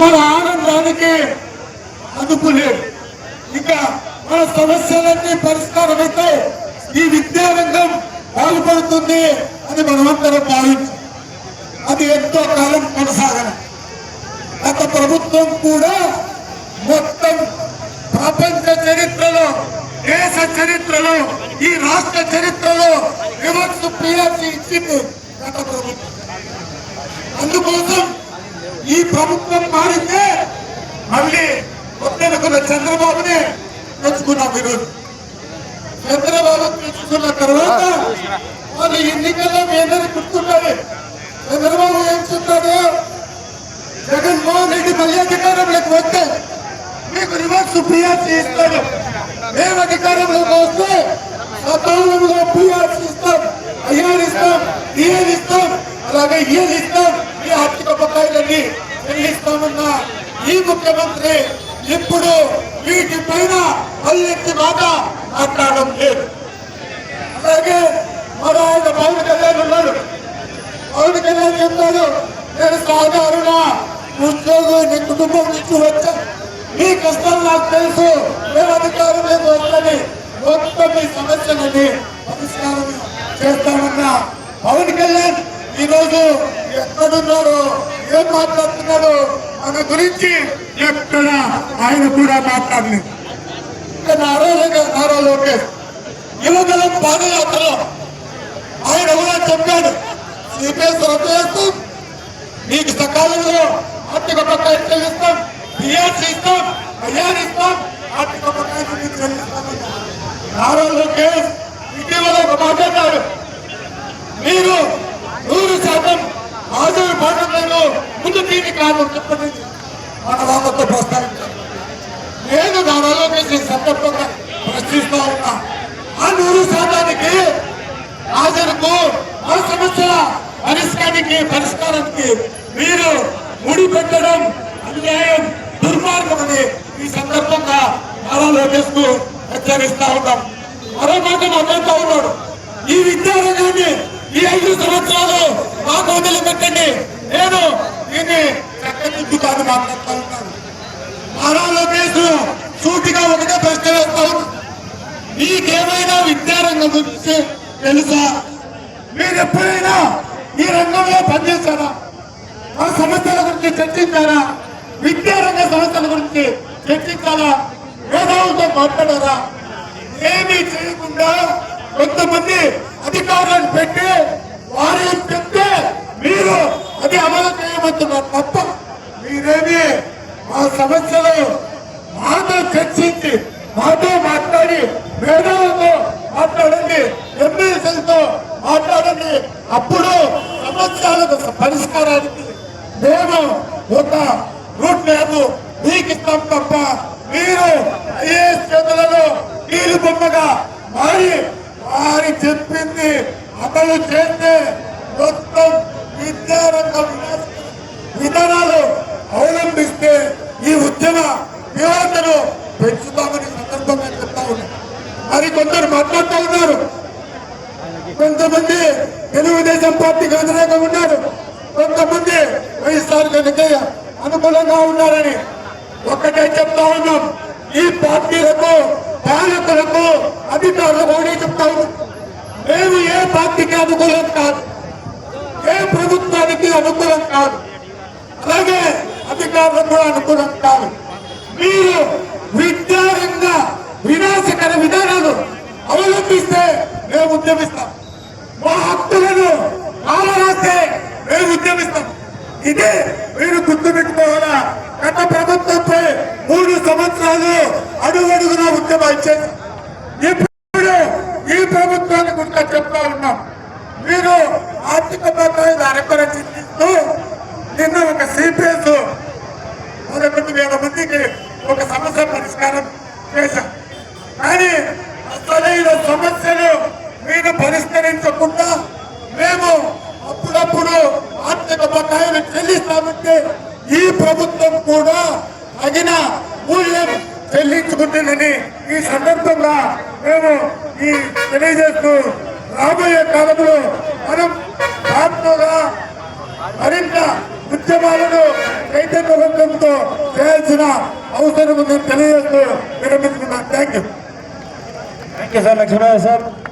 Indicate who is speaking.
Speaker 1: మన ఆనందానికి అందుకులేదు. ఇక మన సమస్యలన్నీ పరిష్కారం అయితే ఈ విద్యారంగం బాగుపడుతుంది అని మనమందరం భావించాం. అది ఎంతో కాలం కొనసాగల. గత ప్రభుత్వం కూడా మొత్తం ప్రపంచ చరిత్రలో, దేశ చరిత్రలో, ఈ రాష్ట్ర చరిత్రలో రివర్స్ పిఆర్సీ ఇచ్చింది గత ప్రభుత్వం. అందుకోసం ఈ ప్రభుత్వం మారితే మళ్ళీ కొత్తనుకున్న చంద్రబాబునే తెచ్చుకున్నాం. ఈరోజు చంద్రబాబు తెచ్చుకున్న తర్వాత వాళ్ళు ఎన్నికల్లో మీ అందరికి గుర్తున్నది. చంద్రబాబు ఏం చెప్తాడు, జగన్మోహన్ రెడ్డి మళ్ళీ అధికారంలోకి వస్తే మీకు రివర్స్ పిఆర్సీ ఇస్తాడు, మేము అధికారంలోకి వస్తే సకాలంలో పిఆర్సీ ఇస్తాం, అయ్యారు ఇస్తాం, ఈయన ఇస్తాం, అలాగే ఈయన ఇస్తాం, ఈ ఆర్థిక బకాయిలన్నీ చెల్లిస్తామన్న ఈ ముఖ్యమంత్రి ఇప్పుడు వీటి పైన పల్లెత్తి మాట మాట్లాడడం లేదు. అలాగే మరో ఆయన పవన్ కళ్యాణ్ ఉన్నాడు. పవన్ కళ్యాణ్ చెప్తాడు, నేను సాధారణ ఉద్యోగం నీ కుటుంబం నుంచి వచ్చా, మీ కష్టాలు నాకు తెలుసు, మేము అధికారంలోకి వస్తాని మొత్తం మీ సమస్యలని పరిష్కారం చేస్తామన్నా పవన్ కళ్యాణ్ ఈరోజు ఎక్కడున్నాడో, ఏం మాట్లాడుతున్నాడో మన గురించి ఎక్కడ ఆయన కూడా మాట్లాడలేదు. నారా లోకేష్ యువగలం పాదయాత్రలో ఆయన కూడా చెప్పాడు, సిపిఎస్ రద్దు చేస్తాం, మీకు సకాలంలో ఆర్థిక బకాయి చెల్లిస్తాం, పిఆర్సీ ఇస్తాం, ఐఆర్ ఇస్తాం, ఆర్థిక బకాయి చెల్లిస్తామన్నా నారా లోకేష్ ఇటీవల ఒక మాట్లాడారు, మీరు 100% హాజరు పడడంలో ముందు దీని కారణం చెప్పండి మన వాళ్ళతో ప్రస్తావించారు. నేను నారా లోకేష్ ఈ సందర్భంగా ప్రశ్నిస్తా ఉన్నా, ఆ 100%కి హాజరుకు మన సమస్యల పరిష్కారానికి మీరు ముడి పెట్టడం అన్యాయం, దుర్మార్గం అని ఈ సందర్భంగా నారా లోకేష్ కు హెచ్చరిస్తా ఉన్నాం. మరో మాట మాట్లాడుతూ ఉన్నాడు, ఈ విద్యారంగాన్ని ఈ 5 సంవత్సరాలు మాకు వదిలిపెట్టండి, నేను దీన్ని చక్కదిద్దుతాను మాట్లాడుతూ ఉన్నాను. నారా లోకేష్ సూటిగా ఒకటే ప్రశ్న వేస్తా ఉన్నాను, మీకేమైనా విద్యారంగం గురించి తెలుసా? మీరు ఎప్పుడైనా ఈ రంగంలో పనిచేశారా? మన సమస్యల గురించి చర్చించారా? విద్యారంగ సమస్యల గురించి చర్చించారా? మేధావులతో మాట్లాడారా? ఏమీ చేయకుండా కొంతమంది అధికారులను పెట్టి వారు చెప్తే మీరు అది అమలు చేయబోతున్నారు తప్ప మీరేమి మా సమస్యలు మాతో చర్చించి, మాతో మాట్లాడి, మేధావులతో మాట్లాడండి, ఎమ్మెల్యేలతో మాట్లాడండి, అప్పుడు సమస్యలకు పరిష్కారానికి మేము ఒక రూట్ మ్యాప్ మీకు ఇస్తాం తప్ప మీరు ఐఏఎస్ చేతులలో నీరు బొమ్మగా మారి వారి చెప్పింది అమలు చేస్తే మొత్తం విద్యారంగ విధానాలు అవలంబిస్తే ఈ ఉద్యమ తీవ్రతను పెంచుతామని సందర్భంగా చెప్తా ఉన్నారు. మరి కొందరు మాట్లాడుతూ ఉన్నారు, కొంతమంది తెలుగుదేశం పార్టీకి వ్యతిరేకంగా ఉన్నారు, కొంతమంది వైఎస్ఆర్ కనుకయ్య అనుకూలంగా ఉన్నారని. ఒక్కటే చెప్తా ఉన్నాం, ఈ పార్టీలకు, పాలకులకు, అధికారులకు ఒకటే చెప్తా ఉన్నాం, మేము ఏ పార్టీకి అనుకూలం కాదు, ఏ ప్రభుత్వానికి అనుకూలం కాదు, అలాగే అధికారులకు కూడా అనుకూలం కాదు. మీరు విద్యారంగ వినాశకర విధానాలు అవలంబిస్తే మేము ఉద్యమిస్తాం, మా హక్కులను కాలరాస్తే మేము ఉద్యమిస్తాం. ఇదే మీరు గుర్తుపెట్టుకోవాలా. గత ప్రభుత్వంపై 3 సంవత్సరాలు అడుగడుగున ఉద్యమాలు చేశారు. ఇప్పుడు ఈ ప్రభుత్వాన్ని గుర్తు చెప్తా ఉన్నాం, మీరు ఆర్థిక బకాయిలు అరకొర చెల్లిస్తూ నిన్న ఒక సిపిఎస్ 11,000 మందికి ఒక సమస్య పరిష్కారం చేశాం. కానీ అసలైన సమస్యలు మీరు పరిష్కరించకుండా మేము అప్పుడప్పుడు ఆర్థిక బకాయిలు చెల్లిస్తామంటే ఈ ప్రభుత్వం కూడా తగిన మూల్యం చెల్లించుకుంటుందని ఈ సందర్భంగా మేము ఈ తెలియజేస్తూ, రాబోయే కాలంలో మనం దాంతోగా మరింత ఉద్యమాలను చైతన్యవంతంతో చేయాల్సిన అవసరం ఉందని తెలియజేస్తూ విరమిస్తున్నాను. Thank you
Speaker 2: sir. Lakshminarayana sir.